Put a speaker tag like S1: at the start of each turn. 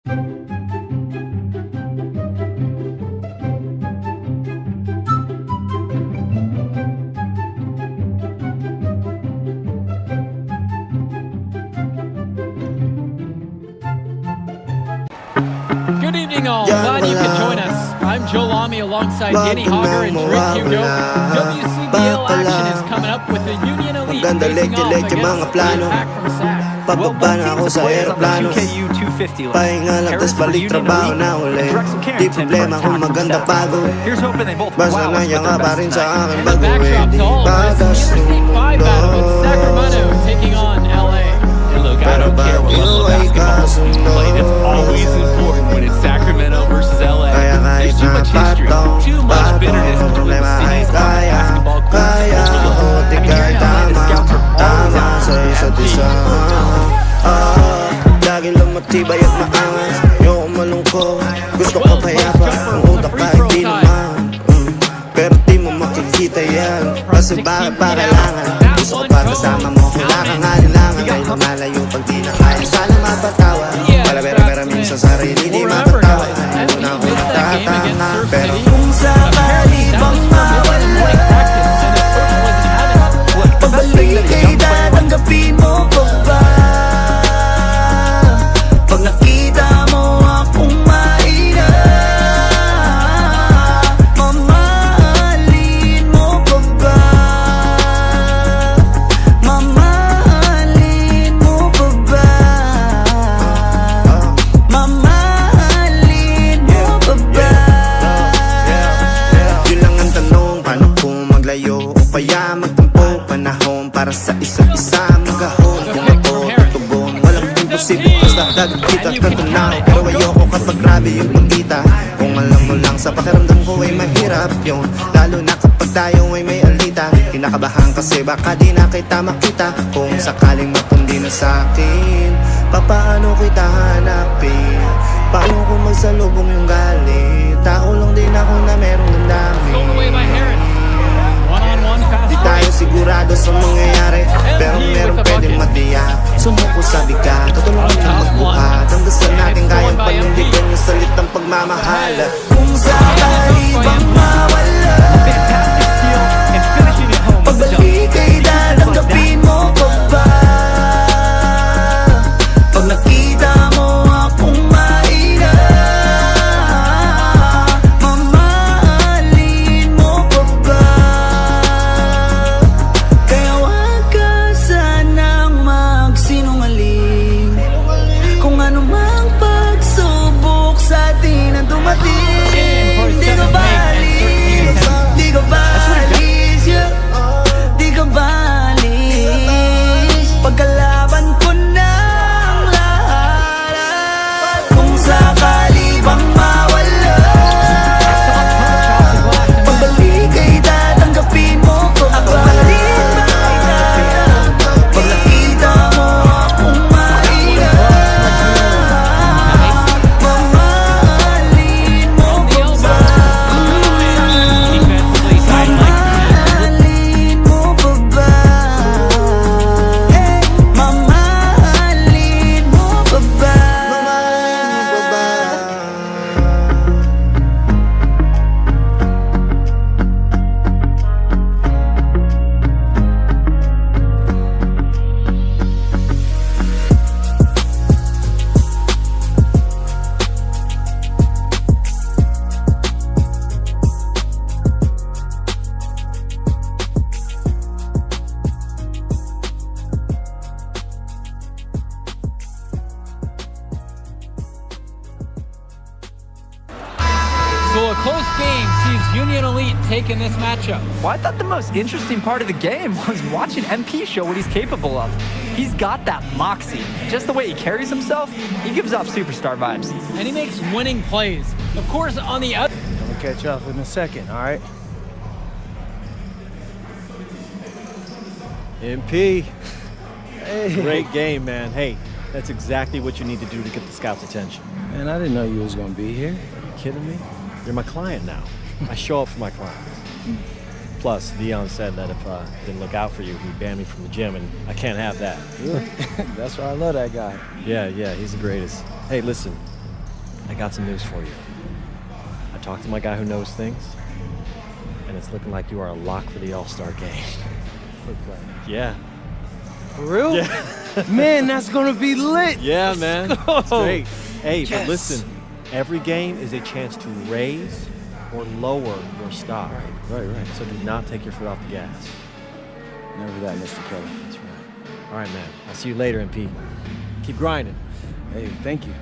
S1: Good evening all, glad you could join us. I'm Joel Lamy alongside Danny Hogger and Rick Hugo. WCBL action is coming up with the Union Elite facing off against the Attack from SAC.
S2: Pababa na ako sa aeroplano. Pahinga lang tas balik trabaho na uli. Di problema kung maganda pago. Basta nandiyan pa rin sa akin
S1: And the backdrop to all of this, the Interstate 5 battle with Sacramento taking on LA.
S3: Hey, look, I don't care what level of basketball is played. It's always important when it's Sacramento versus LA. There's too much history, too much bitterness between the cities on the basketball court. I mean, here in LA, the scouts are always out for the
S2: lagi lang matibay at maangas. Yung malungkot, gusto ko payapa. Ang utak kahit di naman, pero di mo makikita yan. Kasi bakit pa kailangan? Gusto ko pa kasama mo. Wala kang alinlangan. Ay lumalayo pag di na kaya. Sana mapatawa. Wala pera minsan sarili di mapatawa. Ano na ako natatama. Pero kung sakali bang mawala, pabalik ay tatanggapin mo pa ba? Pag nakita mo akong mahina, mamahalin mo pa ba? Mamahalin mo pa ba? Mamahalin mo pa ba? Yun lang ang tanong, paano kung maglayo o kaya magtampo? Panahon para sa isa't isa magahon. Kung ako tutubon, walang imposible. Basta dagat kita katunaw. Pero ayoko kapag grabe yung pagkita. Kung alam mo lang sa pakiramdam ko ay mahirap yun. Lalo na kapag tayo ay may alita. Kinakabahan kasi baka di na kita makita. Kung sakaling mapundi na sa'kin, papaano kita hanapin? Paano kung magsalubong yung galit? Tao lang din ako na merong
S1: Stolen away by
S2: damdamin.
S1: Harris. One-on-one fast
S2: Di tayo sigurado sa mangyayari, pero meron pwedeng matiyak. Sumuko sa bigat, tutulungan na magbuhat. Ang dasal natin kayang panindigan yung salitang pagmamahal. Kung sakali bang mawala, pagbalik ay tatanggapin mo pa ba? Pag nakita mo akong mahina, mamahalin mo pa ba? Kaya wag ka sanang magsinungaling. Kung ano mang pagsubok sa atin ang dumating, di ka ba alis? Di ka ba alis? Yeah. Di ka ba alis? Pagkalaban ko na ang lahat. Kung sakali bang mawala, pagbalik ay tatanggapin mo ko ba? Pag nakita mo akong mahina, mamahalin mo ko ba?
S3: defensively, side like
S2: Mamahalin mo pa ba? Mamahalin mo pa ba?
S1: So a close game sees Union Elite taking this matchup.
S4: Well, I thought the most interesting part of the game was watching MP show what he's capable of. He's got that moxie. Just the way he carries himself, he gives off superstar vibes.
S1: And he makes winning plays. Of course, on the other...
S5: I'm gonna catch up in a second, all right? MP. Hey. Great game, man. Hey, that's exactly what you need to do to get the scouts' attention.
S6: Man, I didn't know you was gonna be here.
S5: Are you kidding me? You're my client now. I show up for my clients. Plus, Dion said that if I didn't look out for you, he'd ban me from the gym, and I can't have that.
S6: That's why I love that guy.
S5: Yeah, he's the greatest. Hey, listen, I got some news for you. I talked to my guy who knows things, and it's looking like you are a lock for the All-Star game. Yeah.
S6: For real?
S5: Yeah.
S6: Man, that's gonna be lit.
S5: Yeah, man. It's great. Hey,
S6: Yes.
S5: but listen, every game is a chance to raise or lower your stock.
S6: Right.
S5: So do not take your foot off the gas.
S6: Never that, Mr. Kelly.
S5: That's right. All right, man. I'll see you later, MP. Keep grinding.
S6: Hey, thank you.